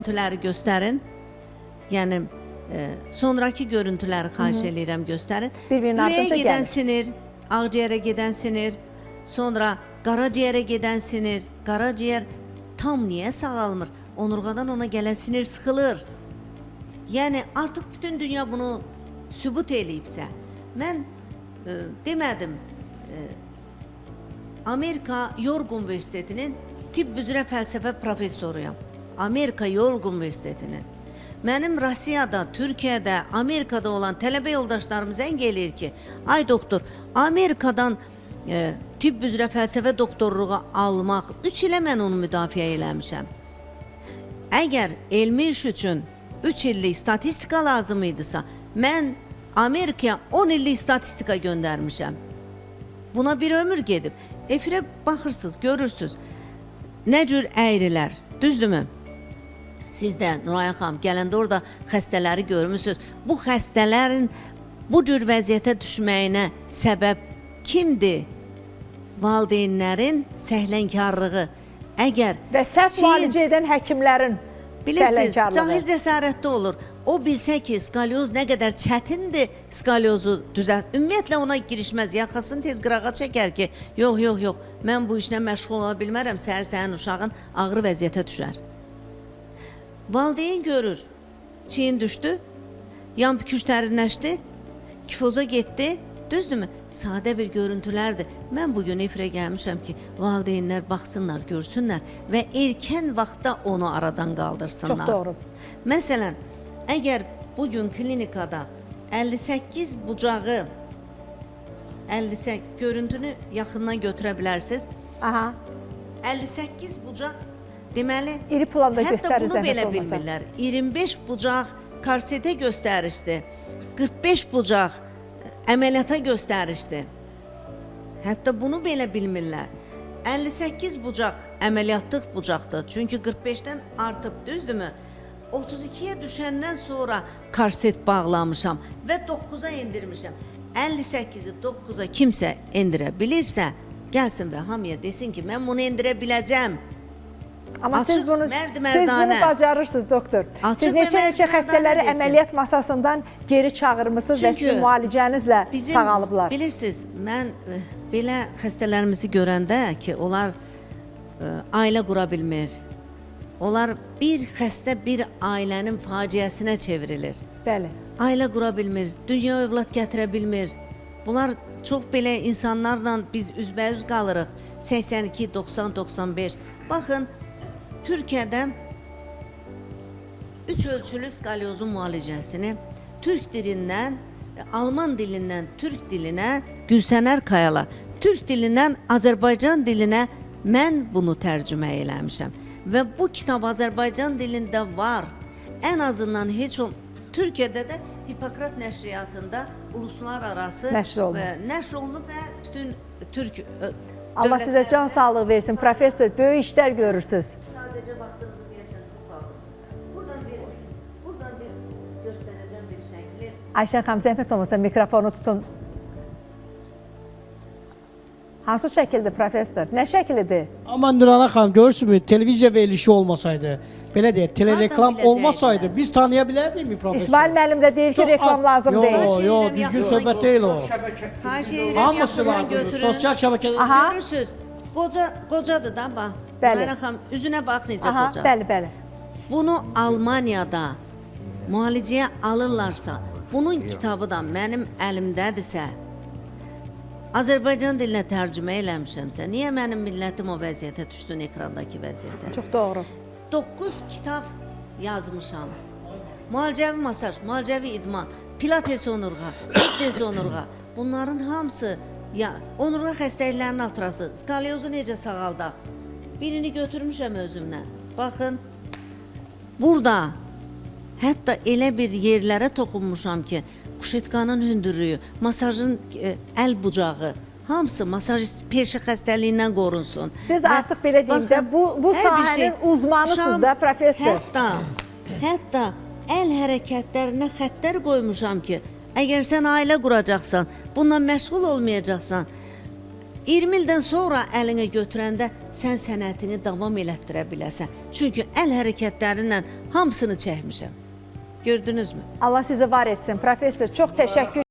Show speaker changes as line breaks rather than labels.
görüntüləri göstərin. Yəni sonraki görüntüləri xahiş edirəm göstərin. Ürəyə gedən sinir, ağciyərə gedən sinir, sonra qaraciyərə gedən sinir. Qaraciyər tam niyə sağalmır? Onurğadan ona gələn sinir sıxılır. Yəni artıq bütün dünya bunu sübut eləyibsə, mən demədim, Amerika York Universitetinin tibb üzrə fəlsəfə professoruyam. Amerika York Universitetinin. Mənim Rusiyada, Türkiyədə, Amerikada olan tələbə yoldaşlarımız zəng eləyir ki, ay doktor, Amerikadan tibb üzrə fəlsəfə doktorluğu almaq 3 ilə mən onu müdafiə eləmişəm. Əgər elmi iş üçün 3 illik statistika lazım idisə, mən Amerikaya 10 illik statistika göndərmişəm. Buna bir ömür gedib. Efirə baxırsınız, görürsünüz. Nə cür əyrilər, düzdürmü? Siz də Nurayə xanım gələndə orada xəstələri görmüsünüz. Bu xəstələrin bu cür vəziyyətə düşməyinə səbəb kimdir? Valideynlərin səhlənkarlığı. Əgər
və səhv müalicə edən həkimlərin
bilirsiniz, cahil cəsarətli olur. O bilsə ki, skalyoz nə qədər çətindir, skalyozu düzəlt. Ümumiyyətlə ona girişməz, yaxasını tez qırağa çəkər ki, yox, mən bu işlə məşğul ola bilmərəm, səhər-səhər uşağın ağır vəziyyətə düşər. Valideyn görür, çiyin düşdü, yan püküş dərinləşdi, kifoza getdi, düzdürmü? Sadə bir görüntülərdir. Mən bugün efirə gəlmişəm ki, valideynlər baxsınlar, görsünlər və erkən vaxtda onu aradan qaldırsınlar.
Çox doğru.
Məsələn, əgər bugün klinikada 58 bucağı, görüntünü yaxından götürə bilərsiniz.
Aha.
58 bucaq, deməli,
İri planda
hətta bunu belə bilmirlər. 25 bucaq korsetə göstərişdir, 45 bucaq əməliyyata göstərişdir. Hətta bunu belə bilmirlər. 58 bucaq əməliyyatlıq bucaqdır. Çünki 45-dən artıb, düzdürmü? 32-yə düşəndən sonra korset bağlamışam və 9-a indirmişəm. 58-i 9-a kimsə indirə bilirsə, gəlsin və hamıya desin ki, mən bunu indirə biləcəm.
Amma siz bunu bacarırsınız, doktor. Siz neçə xəstələri əməliyyat masasından geri çağırmışsınız və sizin müalicənizlə sağalıblar.
Bilirsiniz, mən belə xəstələrimizi görəndə ki, onlar ailə qura bilmir. Onlar bir xəstə bir ailənin faciəsinə çevrilir.
Bəli.
Ailə qura bilmir, dünya övlad gətirə bilmir. Bunlar çox belə insanlarla biz üzbəyüz qalırıq. 82, 90, 95. Baxın, Türkiyədə 3 ölçülü skalyozun müalicəsini Türk dilindən, Alman dilindən Türk dilinə Gülsənər Kayala, Türk dilindən Azərbaycan dilinə mən bunu tərcümə eləmişəm. Və bu kitab Azərbaycan dilində var. Ən azından heç o Türkiyədə də Hipokrat nəşriyyatında uluslararası nəşr olunub və bütün Türk
Allah sizə can sağlığı versin, professor, böyük işlər görürsünüz.
Sadəcə vaxtınızı deyəsən çox aldım. Buradan bir göstərəcəm bir şəkli.
Ayşən xanım, zəhmət olmasa mikrofonu tutun. Hansı şəkildir, professor? Nə şəklidir?
Aman Nurana xanım, görürsünüz, televiziya verilişi olmasaydı, belə deyək, telereklam olmasaydı, biz tanıya bilərdik mi, professor?
İsmail müəllim də deyir ki, reklam lazım deyil.
Yox, düzgün söhbət deyil o.
Xahiş edirəm, yaxından götürün.
Sosial şəbəkədə.
Görürsünüz, qocadır da, bax.
Bəli.
Xanım, üzünə baxmayacaq qoca.
Bəli.
Bunu Almaniyada müalicəyə alırlarsa, bunun kitabı da mənim əlimdədirsə, Azərbaycan dilinə tərcümə eləmişəmsə, niyə mənim millətim o vəziyyətə düşsün, ekrandakı vəziyyətə?
Çox doğru.
9 kitab yazmışam. Müalicəvi masaj, müalicəvi idman, pilates onurğa, fitness onurğa. Bunların hamısı, onurğa xəstəliklərinin altrası, skalyozu necə sağaldaq? Birini götürmüşəm özümdən. Baxın, burada hətta elə bir yerlərə toxunmuşam ki, kuşetkanın hündürlüyü, masajın əl bucağı, hamısı masaj peşə xəstəliyindən qorunsun.
Siz artıq belə deyim də, bu sahənin uzmanısınız da, professor.
Hətta əl hərəkətlərinə xəttlər qoymuşam ki, əgər sən ailə quracaqsan, bununla məşğul olmayacaqsan, 20 ildən sonra əlinə götürəndə sən sənətini davam elətdirə biləsən. Çünki əl hərəkətlərindən hamısını çəkmişəm. Gördünüzmü?
Allah sizi var etsin. Professor, çox təşəkkür